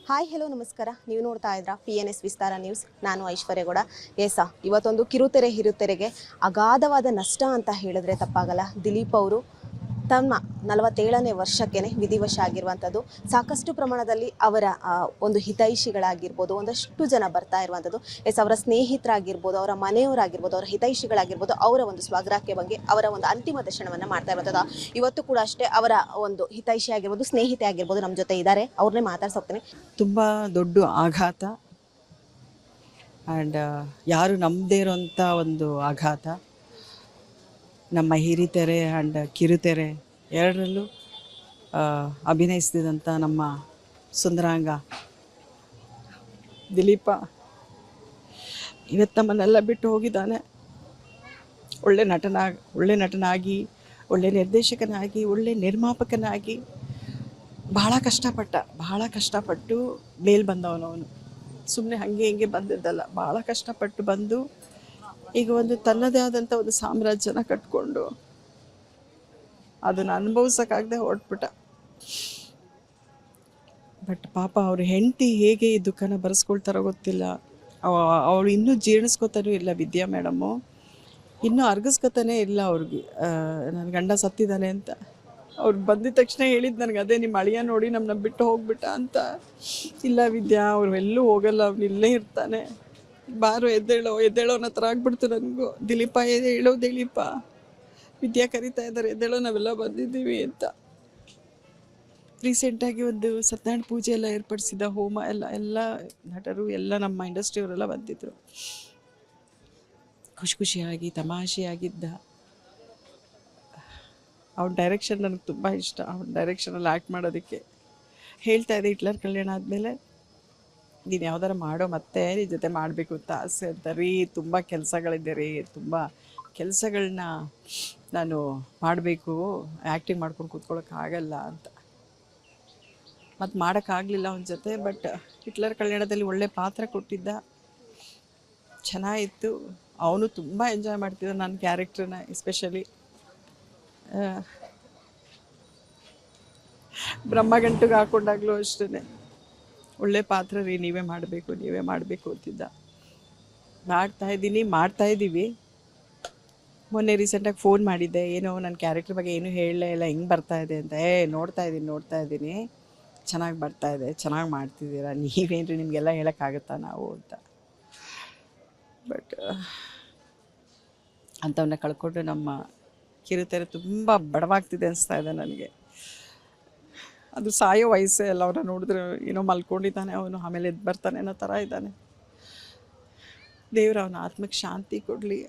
Hi hello ನಮಸ್ಕಾರ. ನೀವು ನೋಡ್ತಾ ಇದ್ರಾ PNS ವಿಸ್ತಾರ ನ್ಯೂಸ್. ನಾನು ಐಶ್ವರ್ಯಗೌಡ. ಇವತ್ತೊಂದು ಕಿರುತೆರೆ ಹಿರುತೆರೆಗೆ ಅಗಾಧವಾದ ನಷ್ಟ ಅಂತ ಹೇಳಿದ್ರೆ ತಪ್ಪಾಗಲ್ಲ. ದಿಲೀಪ್ ಅವರು ತಮ್ಮ 47ನೇ ವರ್ಷಕ್ಕೇನೆ ವಿಧಿವಶ ಆಗಿರುವಂಥದ್ದು. ಸಾಕಷ್ಟು ಪ್ರಮಾಣದಲ್ಲಿ ಅವರ ಒಂದು ಹಿತೈಷಿಗಳಾಗಿರ್ಬೋದು, ಒಂದಷ್ಟು ಜನ ಬರ್ತಾ ಇರುವಂಥದ್ದು. ಅವರ ಸ್ನೇಹಿತರಾಗಿರ್ಬೋದು, ಅವರ ಮನೆಯವರಾಗಿರ್ಬೋದು, ಅವರ ಹಿತೈಷಿಗಳಾಗಿರ್ಬೋದು, ಅವರ ಒಂದು ಸ್ವಗ್ರಾಹ್ಯ ಬಗ್ಗೆ ಅವರ ಒಂದು ಅಂತಿಮ ದರ್ಶನವನ್ನು ಮಾಡ್ತಾ ಇರುವಂಥದ್ದು. ಇವತ್ತು ಕೂಡ ಅಷ್ಟೇ ಅವರ ಒಂದು ಹಿತೈಷಿ ಆಗಿರ್ಬೋದು, ಸ್ನೇಹಿತೆ ಆಗಿರ್ಬೋದು ನಮ್ಮ ಜೊತೆ ಇದ್ದಾರೆ. ಅವ್ರನ್ನೇ ಮಾತಾಡ್ಸೋಗ್ತೀನಿ. ತುಂಬ ದೊಡ್ಡ ಆಘಾತ ಆ್ಯಂಡ್ ಯಾರು ನಂಬದೇ ಇರೋಂಥ ಒಂದು ಆಘಾತ. ನಮ್ಮ ಹಿರಿತೆರೆ ಆ್ಯಂಡ್ ಕಿರುತೆರೆ ಎರಡರಲ್ಲೂ ಅಭಿನಯಿಸ್ತಿದ್ದಂಥ ನಮ್ಮ ಸುಂದರಾಂಗ ದಿಲೀಪ ಇವತ್ತು ನಮ್ಮನ್ನೆಲ್ಲ ಬಿಟ್ಟು ಹೋಗಿದ್ದಾನೆ. ಒಳ್ಳೆ ನಟನಾಗಿ, ಒಳ್ಳೆ ನಿರ್ದೇಶಕನಾಗಿ, ಒಳ್ಳೆ ನಿರ್ಮಾಪಕನಾಗಿ ಭಾಳ ಕಷ್ಟಪಟ್ಟು ಮೇಲೆ ಬಂದವನು. ಸುಮ್ಮನೆ ಹಾಗೆ ಹಿಂಗೆ ಬಂದಿದ್ದಲ್ಲ, ಭಾಳ ಕಷ್ಟಪಟ್ಟು ಬಂದು ಈಗ ಒಂದು ತನ್ನದೇ ಆದಂಥ ಒಂದು ಸಾಮ್ರಾಜ್ಯನ ಕಟ್ಕೊಂಡು ಅದನ್ನು ಅನುಭವಿಸೋಕ್ಕಾಗದೆ ಹೊರಟ್ಬಿಟ್ಟ. ಬಟ್ ಪಾಪ ಅವ್ರ ಹೆಂಡತಿ ಹೇಗೆ ಈ ದುಃಖನ ಬರೆಸ್ಕೊಳ್ತಾರೋ ಗೊತ್ತಿಲ್ಲ. ಅವಳು ಇನ್ನೂ ಜೀರ್ಣಿಸ್ಕೊತಾನೂ ಇಲ್ಲ. ವಿದ್ಯಾ ಮೇಡಮ್ಮು ಇನ್ನೂ ಅರ್ಗಿಸ್ಕೊತಾನೇ ಇಲ್ಲ ಅವ್ರಿಗೆ ನನ್ನ ಗಂಡ ಸತ್ತಿದ್ದಾನೆ ಅಂತ. ಅವ್ರು ಬಂದಿದ ತಕ್ಷಣ ಹೇಳಿದ್ದು ನನಗೆ ಅದೇ, ನಿಮ್ಮ ಅಳಿಯ ನೋಡಿ ನಮ್ಮನ್ನ ಬಿಟ್ಟು ಹೋಗ್ಬಿಟ್ಟ ಅಂತ. ಇಲ್ಲ ವಿದ್ಯಾ, ಅವ್ರು ಎಲ್ಲೂ ಹೋಗಲ್ಲ, ಅವ್ನು ಇಲ್ಲೇ ಇರ್ತಾನೆ, ಬಾರು ಎದ್ದೇಳೋ ಅನ್ನೋ ಥರ ಆಗ್ಬಿಡ್ತು ನನಗೂ. ದಿಲೀಪ ಹೇಳೋ ದಿಲೀಪ, ವಿದ್ಯಾ ಕರಿತಾ ಇದ್ದಾರೆ, ಎದ್ದೇಳೋ, ನಾವೆಲ್ಲ ಬಂದಿದ್ದೀವಿ ಅಂತ. ರೀಸೆಂಟಾಗಿ ಒಂದು ಸತ್ಯನಾರಾಯಣ ಪೂಜೆ ಎಲ್ಲ ಏರ್ಪಡಿಸಿದ್ದ, ಹೋಮ ಎಲ್ಲ ನಟರು ಎಲ್ಲ ನಮ್ಮ ಇಂಡಸ್ಟ್ರಿಯವರೆಲ್ಲ ಬಂದಿದ್ದರು. ಖುಷಿಯಾಗಿ ತಮಾಷೆಯಾಗಿದ್ದ. ಅವ್ನ ಡೈರೆಕ್ಷನ್ ನನಗೆ ತುಂಬ ಇಷ್ಟ. ಅವ್ನ ಡೈರೆಕ್ಷನಲ್ಲಿ ಆ್ಯಕ್ಟ್ ಮಾಡೋದಕ್ಕೆ ಹೇಳ್ತಾ ಇದೆ. ಹಿಟ್ಲರ್ ಕಲ್ಯಾಣ ಆದಮೇಲೆ ನೀನು ಯಾವ್ದಾರು ಮಾಡೋ, ಮತ್ತೆ ನಿನ್ನ ಜೊತೆ ಮಾಡಬೇಕು ಅಂತ ಆಸೆ ಅಂತ ರೀ. ತುಂಬ ಕೆಲಸಗಳಿದೆ ರೀ, ತುಂಬ ಕೆಲಸಗಳನ್ನ ನಾನು ಮಾಡಬೇಕು, ಆ್ಯಕ್ಟಿಂಗ್ ಮಾಡ್ಕೊಂಡು ಕೂತ್ಕೊಳ್ಳೋಕ್ಕಾಗಲ್ಲ ಅಂತ. ಮತ್ತು ಮಾಡೋಕ್ಕಾಗಲಿಲ್ಲ ಅವನ ಜೊತೆ. ಬಟ್ ಹಿಟ್ಲರ್ ಕಲ್ಯಾಣದಲ್ಲಿ ಒಳ್ಳೆ ಪಾತ್ರ ಕೊಟ್ಟಿದ್ದ, ಚೆನ್ನಾಗಿತ್ತು. ಅವನು ತುಂಬ ಎಂಜಾಯ್ ಮಾಡ್ತಿದ್ದ ನನ್ನ ಕ್ಯಾರೆಕ್ಟ್ರನ್ನ. ಎಸ್ಪೆಷಲಿ ಬ್ರಹ್ಮಗಂಟಿಗೆ ಹಾಕೊಂಡಾಗಲೂ ಅಷ್ಟೇ ಒಳ್ಳೆ ಪಾತ್ರ ರೀ, ನೀವೇ ಮಾಡಬೇಕು ಅಂತಿದ್ದ. ಮಾಡ್ತಾಯಿದ್ದೀವಿ. ಮೊನ್ನೆ ರೀಸೆಂಟಾಗಿ ಫೋನ್ ಮಾಡಿದ್ದೆ, ಏನೋ ನನ್ನ ಕ್ಯಾರೆಕ್ಟರ್ ಬಗ್ಗೆ ಏನೂ ಹೇಳಲೇ ಇಲ್ಲ, ಹೆಂಗೆ ಬರ್ತಾಯಿದೆ ಅಂತ. ನೋಡ್ತಾ ಇದ್ದೀನಿ, ಚೆನ್ನಾಗಿ ಬರ್ತಾಯಿದೆ, ಚೆನ್ನಾಗಿ ಮಾಡ್ತಿದ್ದೀರಾ, ನೀವೇನ್ರಿ ನಿಮಗೆಲ್ಲ ಹೇಳೋಕ್ಕಾಗುತ್ತಾ ನಾವು ಅಂತ. ಬಟ್ ಅಂಥವನ್ನ ಕಳ್ಕೊಂಡು ನಮ್ಮ ಕಿರುತೆರೆ ತುಂಬ ಬಡವಾಗ್ತಿದೆ ಅನಿಸ್ತಾ ಇದೆ ನನಗೆ. ಅದು ಸಾಯೋ ವಯಸ್ಸೇ ಅಲ್ಲ. ಅವ್ರನ್ನ ನೋಡಿದ್ರೆ ಏನೋ ಮಲ್ಕೊಂಡಿದ್ದಾನೆ ಅವನು, ಆಮೇಲೆ ಎದ್ದು ಬರ್ತಾನೆ ಅನ್ನೋ ಥರ ಇದ್ದಾನೆ. ದೇವ್ರು ಅವನ ಆತ್ಮಕ್ಕೆ ಶಾಂತಿ ಕೊಡಲಿ.